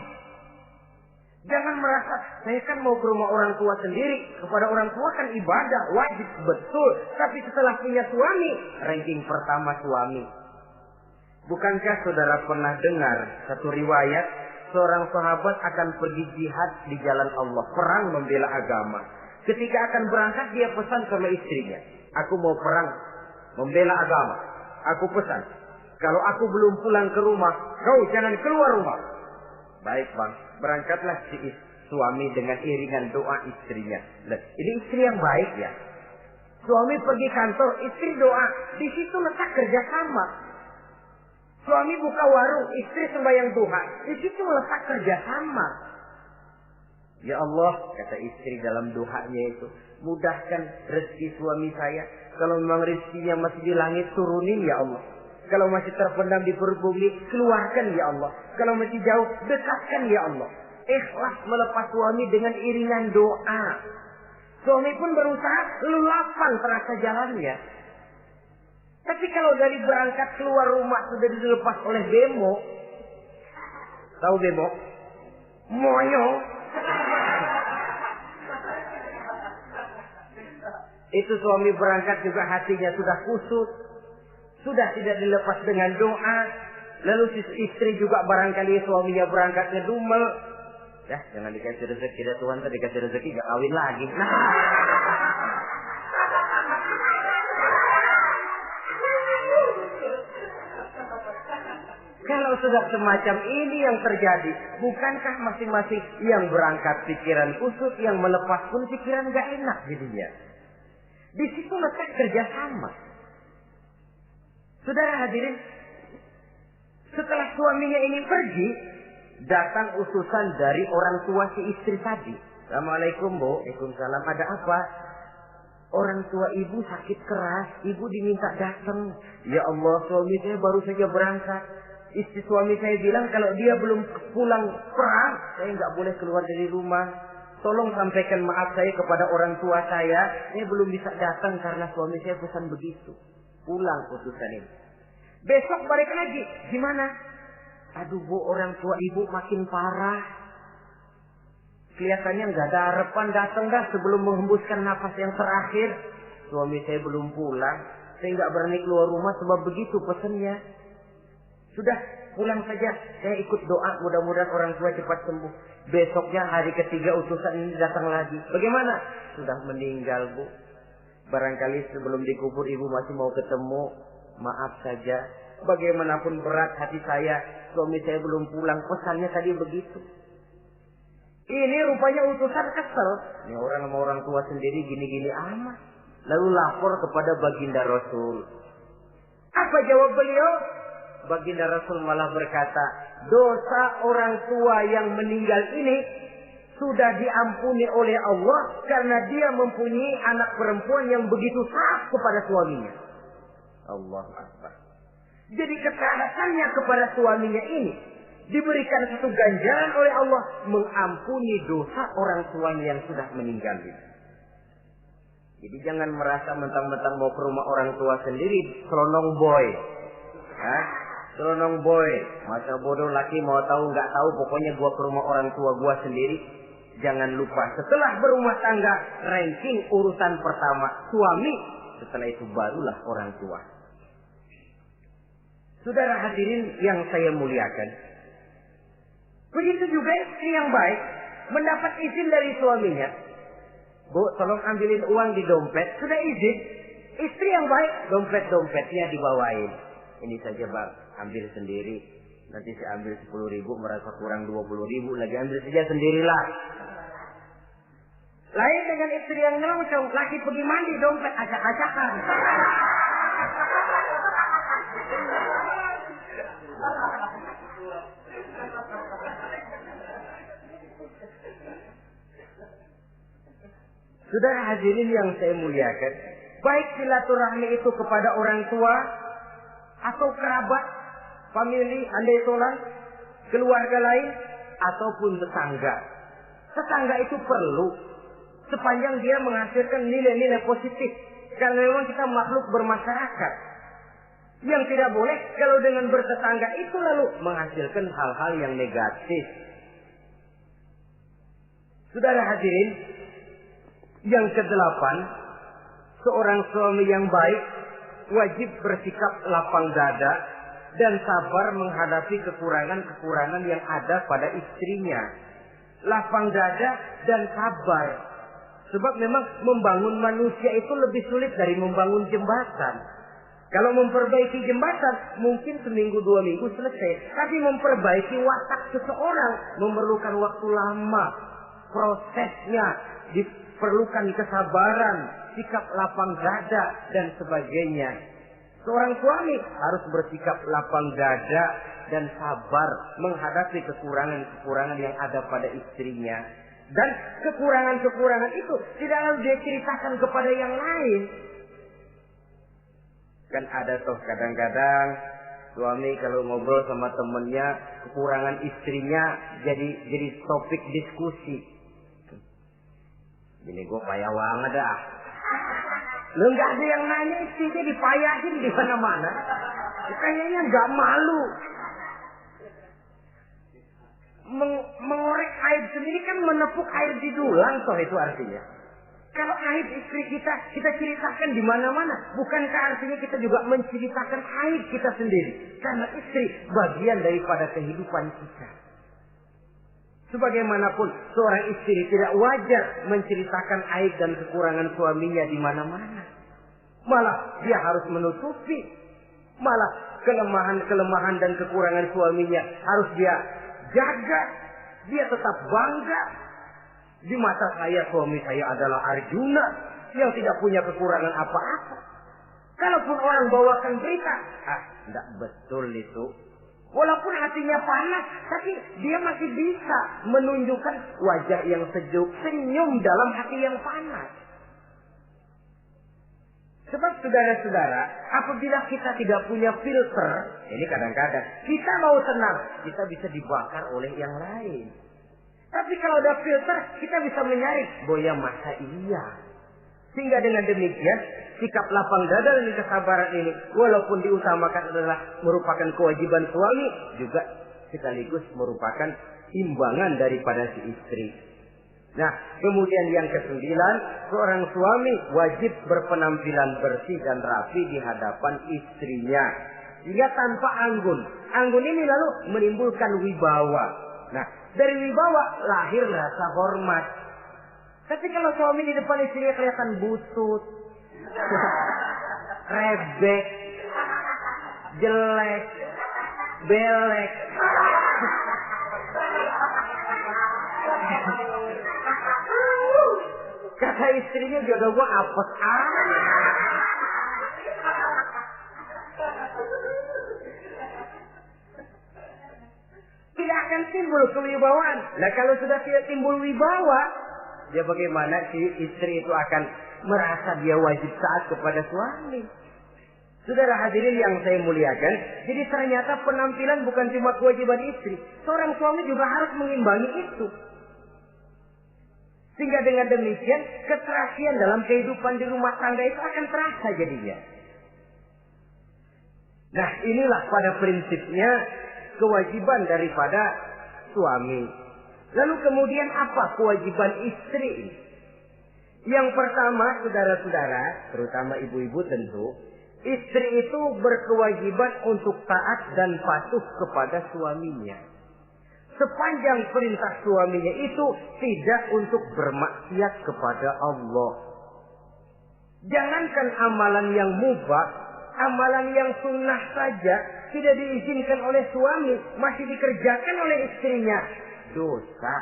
Jangan merasa, saya kan mau ke rumah orang tua sendiri, kepada orang tua kan ibadah, wajib, betul. Tapi setelah punya suami, ranking pertama suami. Bukankah saudara pernah dengar satu riwayat, seorang sahabat akan pergi jihad di jalan Allah, perang membela agama. Ketika akan berangkat, dia pesan sama istrinya, "Aku mau perang membela agama. Aku pesan, kalau aku belum pulang ke rumah, kau jangan keluar rumah." Baik bang, berangkatlah si suami dengan iringan doa istrinya. Nah, ini istri yang baik ya. Suami pergi kantor, istri doa. Di situ letak kerjasama. Suami buka warung, istri sembahyang duha. Di situ letak kerjasama. Ya Allah, kata istri dalam doanya itu, mudahkan rezeki suami saya. Kalau memang rezekinya masih di langit, turunin ya Allah. Kalau masih terpendam di perut bumi, keluarkan ya Allah. Kalau masih jauh, dekatkan ya Allah. Ikhlas melepas suami dengan iringan doa. Suami pun berusaha lelapan terasa jalannya. Tapi kalau dari berangkat keluar rumah sudah dilepas oleh bemo. Tahu bemo? Moyo. Itu suami berangkat juga hatinya sudah kusut. Sudah tidak dilepas dengan doa. Lalu istri juga barangkali suaminya berangkat ngedumel. Ya, jangan dikasih rezeki dah Tuhan, tadi dikasih rezeki gak kawin lagi. Nah. Kalau sudah semacam ini yang terjadi, bukankah masing-masing yang berangkat pikiran kusut, yang melepas pun pikiran gak enak jadinya. Di situ letak kerjasama. Saudara hadirin, setelah suaminya ini pergi, datang utusan dari orang tua si istri tadi. Assalamualaikum Bu. Waalaikumsalam. Ada apa? Orang tua ibu sakit keras, ibu diminta datang. Ya Allah, suami saya baru saja berangkat. Istri suami saya bilang kalau dia belum pulang perang, saya nggak boleh keluar dari rumah. Tolong sampaikan maaf saya kepada orang tua saya belum bisa datang karena suami saya pesan begitu. Pulang utusan ini. Besok balik lagi. Gimana? Aduh Bu, orang tua ibu makin parah. Kelihatannya nggak ada harapan datang dah sebelum menghembuskan nafas yang terakhir. Suami saya belum pulang. Saya nggak berani keluar rumah sebab begitu pesannya. Sudah, pulang saja. Saya ikut doa, mudah-mudahan orang tua cepat sembuh. Besoknya hari ketiga utusan ini datang lagi. Bagaimana? Sudah meninggal Bu. Barangkali sebelum dikubur ibu masih mau ketemu. Maaf saja. Bagaimanapun berat hati saya, suami saya belum pulang. Pesannya tadi begitu. Ini rupanya utusan kesel. Ini orang sama orang tua sendiri gini-gini amat. Lalu lapor kepada baginda Rasul. Apa jawab beliau? Baginda Rasul malah berkata, dosa orang tua yang meninggal ini sudah diampuni oleh Allah karena dia mempunyai anak perempuan yang begitu taat kepada suaminya. Allahu Akbar. Jadi ketaatannya kepada suaminya ini diberikan satu ganjaran oleh Allah mengampuni dosa orang tuanya yang sudah meninggal itu. Jadi jangan merasa mentang-mentang mau ke rumah orang tua sendiri selonong boy. Hah? Selonong boy, masa bodoh laki mau tahu nggak tahu, pokoknya gua ke rumah orang tua gua sendiri. Jangan lupa setelah berumah tangga, ranking urutan pertama suami, setelah itu barulah orang tua. Saudara hadirin yang saya muliakan, begitu juga istri yang baik mendapat izin dari suaminya. Bu, tolong ambilin uang di dompet. Sudah izin. Istri yang baik, dompetnya dibawain. Ini saja Bang, ambil sendiri. Nanti saya ambil 10.000, merasa kurang 20.000, lagi ambil saja sendirilah. Lain dengan istri yang nyelongcong, lagi pergi mandi, dompet acak-acakan. Saudara hadirin yang saya muliakan, baik silaturahmi itu kepada orang tua atau kerabat, famili, andai tolan, keluarga lain, ataupun tetangga. Tetangga itu perlu sepanjang dia menghasilkan nilai-nilai positif. Karena memang kita makhluk bermasyarakat. Yang tidak boleh kalau dengan bertetangga itu lalu menghasilkan hal-hal yang negatif. Saudara hadirin, yang kedelapan, seorang suami yang baik wajib bersikap lapang dada dan sabar menghadapi kekurangan-kekurangan yang ada pada istrinya. Lapang dada dan sabar. Sebab memang membangun manusia itu lebih sulit dari membangun jembatan. Kalau memperbaiki jembatan mungkin seminggu 2 minggu selesai. Tapi memperbaiki watak seseorang memerlukan waktu lama. Prosesnya diperlukan kesabaran, sikap lapang dada dan sebagainya. Seorang suami harus bersikap lapang dada dan sabar menghadapi kekurangan-kekurangan yang ada pada istrinya. Dan kekurangan-kekurangan itu tidak lalu dia ceritakan kepada yang lain. Kan ada toh kadang-kadang Suami kalau ngobrol sama temennya, kekurangan istrinya jadi topik diskusi. Ini gue payah banget dah. Lo nggak ada yang nanya, istrinya dipayahin di mana-mana. Kayaknya nggak malu. Mengorek aib sendiri kan menepuk air di dulang, toh itu artinya. Kalau aib istri kita ceritakan di mana-mana, bukankah artinya kita juga menceritakan aib kita sendiri? Karena istri bagian daripada kehidupan kita. Sebagaimanapun seorang istri tidak wajar menceritakan aib dan kekurangan suaminya di mana-mana. Malah dia harus menutupi. Malah kelemahan dan kekurangan suaminya harus dia jaga. Dia tetap bangga. Di mata saya, suami saya adalah Arjuna yang tidak punya kekurangan apa-apa. Kalaupun orang bawakan berita, tidak betul itu. Walaupun hatinya panas, tapi dia masih bisa menunjukkan wajah yang sejuk, senyum dalam hati yang panas. Sebab saudara-saudara, apabila kita tidak punya filter, ini kadang-kadang kita mau tenang, kita bisa dibakar oleh yang lain. Tapi kalau ada filter, kita bisa menyaring, boya masa iya. Sehingga dengan demikian, sikap lapang dada dan kesabaran ini, walaupun diutamakan adalah merupakan kewajiban suami, juga sekaligus merupakan imbangan daripada si istri. Nah, kemudian yang ke-9, seorang suami wajib berpenampilan bersih dan rapi di hadapan istrinya. Sehingga tanpa anggun. Anggun ini lalu menimbulkan wibawa. Nah, dari wibawa lahir rasa hormat. Tapi kalau suami di depan istrinya kelihatan butut, rebek, jelek, belek, kata istrinya jodoh gua apes tidak akan timbul kewibawaan. Nah, kalau sudah tidak timbul wibawa, dia bagaimana si istri itu akan merasa dia wajib taat kepada suami. Saudara hadirin yang saya muliakan, jadi ternyata penampilan bukan cuma kewajiban istri, seorang suami juga harus mengimbangi itu. Sehingga dengan demikian keterasian dalam kehidupan di rumah tangga itu akan terasa jadinya. Nah, inilah pada prinsipnya kewajiban daripada suami. Lalu kemudian apa kewajiban istri? Yang pertama, saudara-saudara, terutama ibu-ibu tentu, istri itu berkewajiban untuk taat dan patuh kepada suaminya. Sepanjang perintah suaminya itu tidak untuk bermaksiat kepada Allah. Jangankan amalan yang mubah, amalan yang sunnah saja tidak diizinkan oleh suami, masih dikerjakan oleh istrinya. Dosa.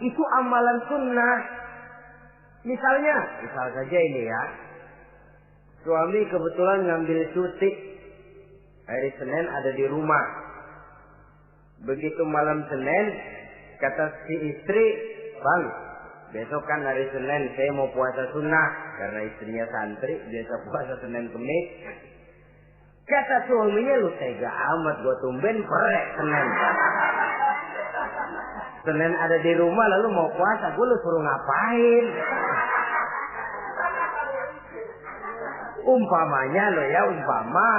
Itu amalan sunnah. Misal saja ini ya. Suami kebetulan ngambil cuti. Hari Senin ada di rumah. Begitu malam Senin, kata si istri, "Bang, besok kan hari Senin, saya mau puasa sunnah." Karena istrinya santri, biasa puasa Senin Kemis. Kata suaminya, "Lu tega amat, gua tumben perek Senin. Senin ada di rumah lalu mau puasa, gua lu suruh ngapain?" Umpamanya lo ya, umpama.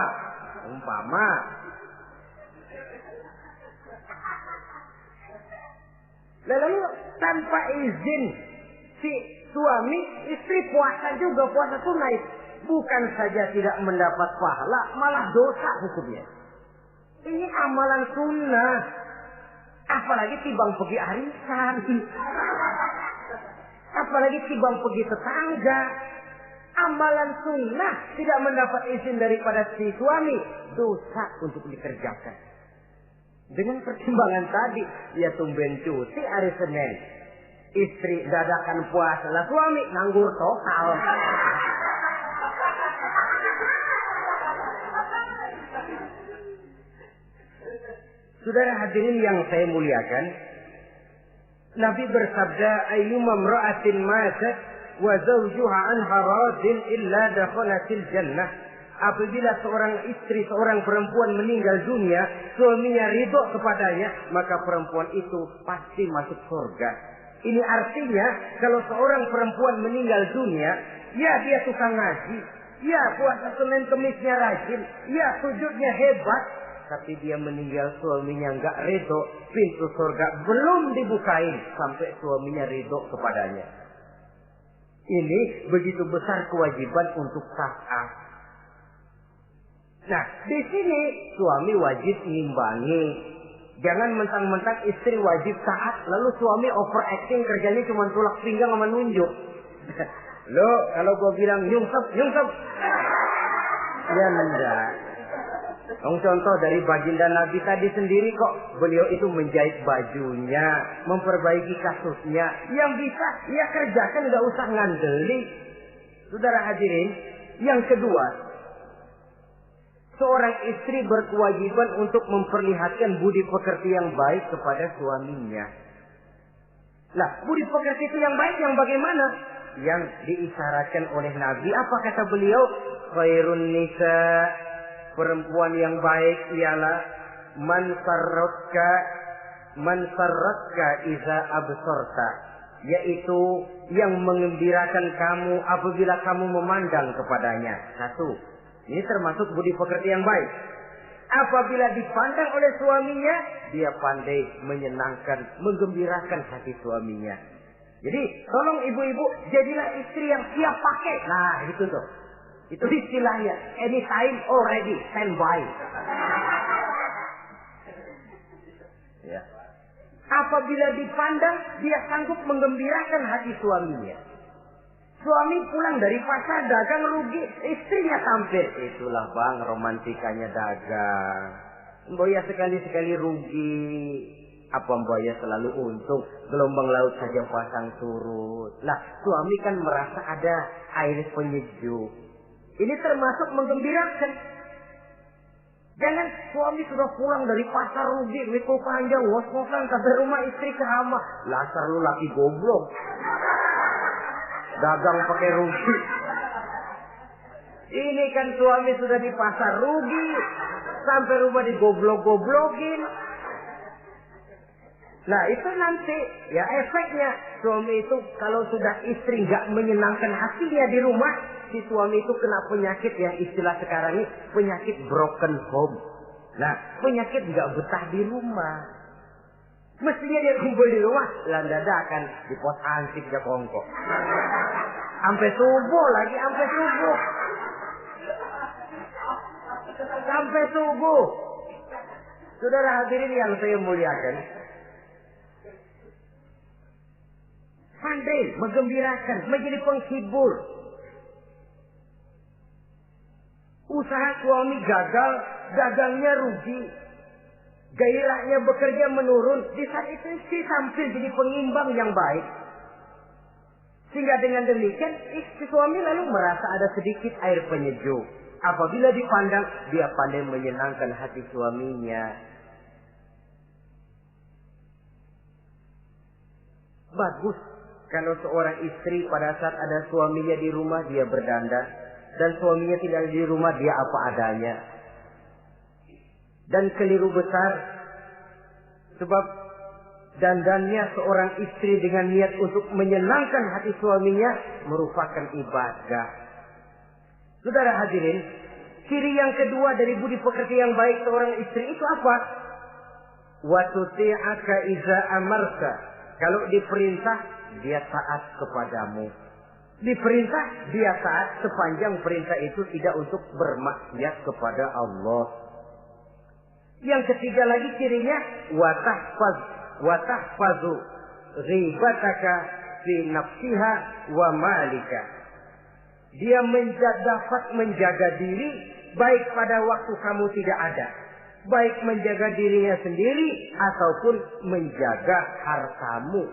Lalu tanpa izin si suami, istri puasa juga, puasa sunnah. Bukan saja tidak mendapat pahala, malah dosa hukumnya. Ini amalan sunnah. Apalagi timbang pergi arisan. Apalagi timbang pergi tetangga. Amalan sunnah tidak mendapat izin daripada si suami, dosa untuk dikerjakan. Dengan pertimbangan tadi, ya tumben cuti hari Senin. Istri dadakan puasa, lah suami nganggur total. Saudara hadirin yang saya muliakan, Nabi bersabda, "Ayyuma imra'atin matat wa zawjuha anha radin illa dakhalatil jannah." Apabila seorang istri, seorang perempuan meninggal dunia, suaminya ridho kepadanya, maka perempuan itu pasti masuk surga. Ini artinya kalau seorang perempuan meninggal dunia, ya dia tukang ngaji, ya puasa Senin Kemisnya rajin, ya sujudnya hebat, tapi dia meninggal suaminya enggak ridho, pintu surga belum dibukain sampai suaminya ridho kepadanya. Ini begitu besar kewajiban untuk taat. Nah, di sini suami wajib ngimbangi. Jangan mentang-mentang istri wajib taat, lalu suami overacting, kerjanya cuma tulak pinggang sama nunjuk. Lo kalau gue bilang nyungsep, ya enggak. Contoh dari baginda Nabi tadi sendiri kok, beliau itu menjahit bajunya, memperbaiki kasusnya. Yang bisa, ya kerjakan, nggak usah ngandeli. Saudara hadirin, yang kedua, seorang istri berkewajiban untuk memperlihatkan budi pekerti yang baik kepada suaminya. Lah, budi pekerti itu yang baik yang bagaimana? Yang diisyaratkan oleh Nabi. Apa kata beliau? Khairun nisa, perempuan yang baik ialah man sarratka iza absorta, yaitu yang mengembirakan kamu apabila kamu memandang kepadanya. Satu. Ini termasuk budi pekerti yang baik. Apabila dipandang oleh suaminya, dia pandai menyenangkan, menggembirakan hati suaminya. Jadi, tolong ibu-ibu, jadilah istri yang siap pakai. Nah, itu tuh. Itu istilahnya. Anytime already, standby. Ya. Apabila dipandang, dia sanggup menggembirakan hati suaminya. Suami pulang dari pasar dagang rugi, istrinya tampil. Itulah bang romantikanya dagang. Mboya sekali-sekali rugi. Apa mboya selalu untung? Gelombang laut saja pasang surut. Lah suami kan merasa ada air penyejuk. Ini termasuk menggembirakan. Jangan suami sudah pulang dari pasar rugi, wiko panjang, ngos-ngosan sampai rumah istri kerama. Lasar lu laki goblok. Dagang pakai rugi. Ini kan suami sudah di pasar rugi, sampai rumah digoblok-goblokin. Nah itu nanti ya efeknya, suami itu kalau sudah istri nggak menyenangkan hatinya di rumah, si suami itu kena penyakit yang istilah sekarang ini penyakit broken home. Nah penyakit nggak betah di rumah. Mestinya dia kumpul di rumah, dadakan di pos ansik dia kongkok. Sampai subuh lagi, sampai subuh. Sampai subuh. Saudara hadirin yang saya muliakan. Pandai menggembirakan, menjadi penghibur. Usaha suami gagal, dagangnya rugi. Gairahnya bekerja menurun. Di saat itu istri tampil jadi pengimbang yang baik. Sehingga dengan demikian istri suami lalu merasa ada sedikit air penyejuk. Apabila dipandang, dia pandai menyenangkan hati suaminya. Bagus kalau seorang istri pada saat ada suaminya di rumah dia berdandan. Dan suaminya tidak di rumah dia apa adanya. Dan keliru besar, sebab dandannya seorang istri dengan niat untuk menyenangkan hati suaminya merupakan ibadah. Saudara hadirin, ciri yang kedua dari budi pekerti yang baik seorang istri itu apa? Wa tuti'aka iza amarta. Kalau diperintah, dia taat kepadamu. Diperintah, dia taat sepanjang perintah itu tidak untuk bermaksiat kepada Allah. Yang ketiga lagi cirinya watahfazu ghibataka fi nafsiha wa malika. Dia dapat menjaga diri baik pada waktu kamu tidak ada, baik menjaga dirinya sendiri ataupun menjaga hartamu.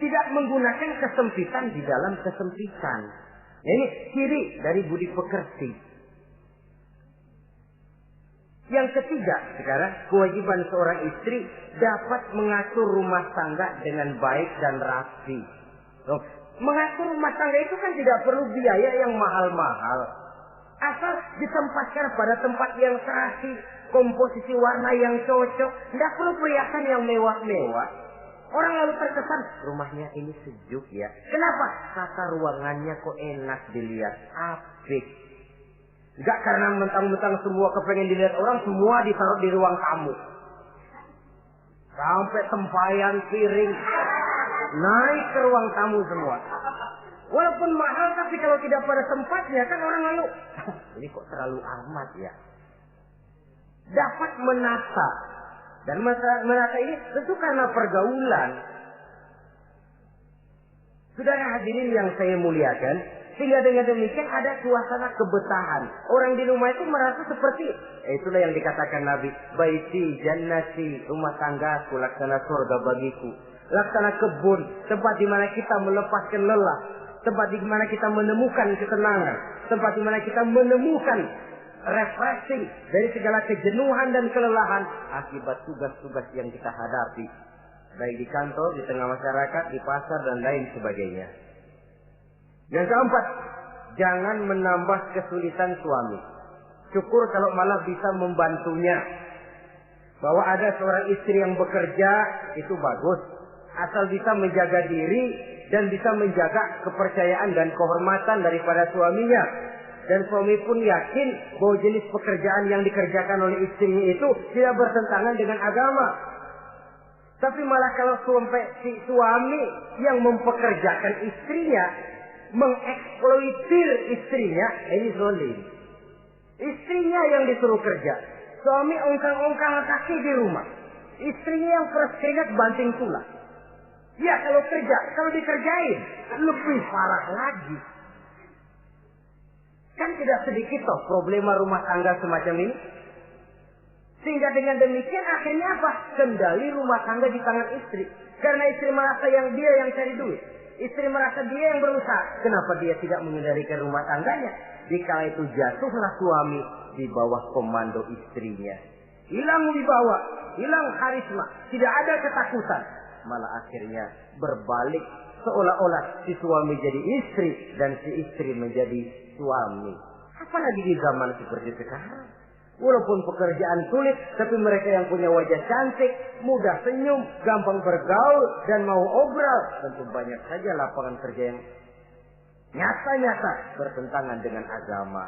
Tidak menggunakan kesempitan di dalam kesempitan. Ini ciri dari budi pekerti. Yang ketiga, sekarang kewajiban seorang istri dapat mengatur rumah tangga dengan baik dan rapi. Mengatur rumah tangga itu kan tidak perlu biaya yang mahal-mahal. Asal ditempatkan pada tempat yang serasi, komposisi warna yang cocok, tidak perlu perhiasan yang mewah-mewah. Orang lalu terkesan, rumahnya ini sejuk ya. Kenapa? Tata ruangannya kok enak dilihat, apik. Enggak karena mentang-mentang semua kepengen dilihat orang, semua ditaruh di ruang tamu. Sampai tempayan piring naik ke ruang tamu semua. Walaupun mahal, tapi kalau tidak pada tempatnya kan orang lalu, ini kok terlalu amat ya. Dapat menata. Dan menata ini tentu karena pergaulan. Saudara hadirin yang saya muliakan, sehingga dengan demikian ada suasana kebetahan. Orang di rumah itu merasa seperti, itulah yang dikatakan Nabi, baiti jannati, rumah tanggaku laksana surga bagiku. Laksana kebun, tempat di mana kita melepaskan lelah, tempat di mana kita menemukan ketenangan, tempat di mana kita menemukan refreshing dari segala kejenuhan dan kelelahan akibat tugas-tugas yang kita hadapi, baik di kantor, di tengah masyarakat, di pasar dan lain sebagainya. Yang keempat, jangan menambah kesulitan suami. Syukur kalau malah bisa membantunya. Bahwa ada seorang istri yang bekerja itu bagus, asal bisa menjaga diri dan bisa menjaga kepercayaan dan kehormatan daripada suaminya. Dan suami pun yakin bahwa jenis pekerjaan yang dikerjakan oleh istrinya itu tidak bertentangan dengan agama. Tapi malah kalau si suami yang mempekerjakan istrinya, mengeksploitir istrinya, ini zalim. Istrinya yang disuruh kerja, suami ongkang-ongkang kaki di rumah, istrinya yang peras keringat banting tulang. Ya kalau kerja, kalau dikerjain lebih parah lagi. Kan tidak sedikit toh problema rumah tangga semacam ini. Sehingga dengan demikian akhirnya apa? Kendali rumah tangga di tangan istri. Karena istri merasa dia yang cari duit. Istri merasa dia yang berusaha. Kenapa dia tidak mengendalikan rumah tangganya? Dikala itu jatuhlah suami di bawah komando istrinya. Hilang wibawa, hilang karisma, tidak ada ketakutan. Malah akhirnya berbalik seolah-olah si suami jadi istri dan si istri menjadi suami. Apalagi di zaman seperti sekarang. Walaupun pekerjaan sulit, tapi mereka yang punya wajah cantik, mudah senyum, gampang bergaul, dan mau obral. Tentu banyak saja lapangan kerja yang nyata-nyata bertentangan dengan agama.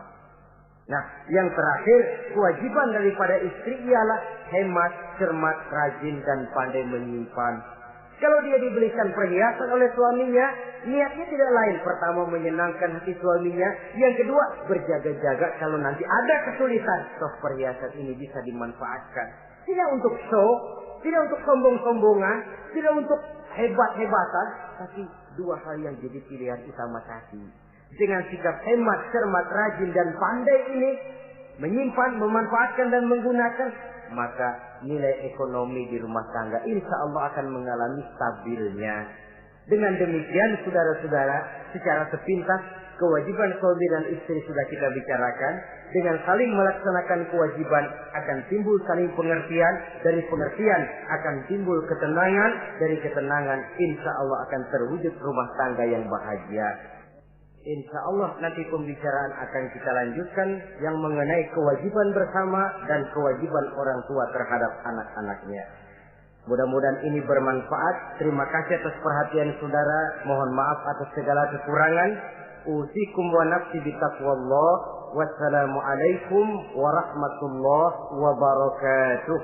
Nah, yang terakhir, kewajiban daripada istri ialah hemat, cermat, rajin, dan pandai menyimpan. Kalau dia dibelikan perhiasan oleh suaminya, niatnya tidak lain. Pertama, menyenangkan hati suaminya. Yang kedua, berjaga-jaga kalau nanti ada kesulitan. Toh perhiasan ini bisa dimanfaatkan. Tidak untuk show, tidak untuk sombong-sombongan, tidak untuk hebat-hebatan. Tapi dua hal yang jadi pilihan utama tadi. Dengan sikap hemat, cermat, rajin, dan pandai ini, menyimpan, memanfaatkan, dan menggunakan, maka nilai ekonomi di rumah tangga insya Allah akan mengalami stabilnya. Dengan demikian saudara-saudara, secara sepintas kewajiban suami dan istri sudah kita bicarakan. Dengan saling melaksanakan kewajiban akan timbul saling pengertian. Dari pengertian akan timbul ketenangan. Dari ketenangan insya Allah akan terwujud rumah tangga yang bahagia. Insya Allah nanti pembicaraan akan kita lanjutkan yang mengenai kewajiban bersama dan kewajiban orang tua terhadap anak-anaknya. Mudah-mudahan ini bermanfaat. Terima kasih atas perhatian saudara. Mohon maaf atas segala kekurangan. Usikum wa nafsi bitaqwallah. Wassalamualaikum warahmatullahi wabarakatuh.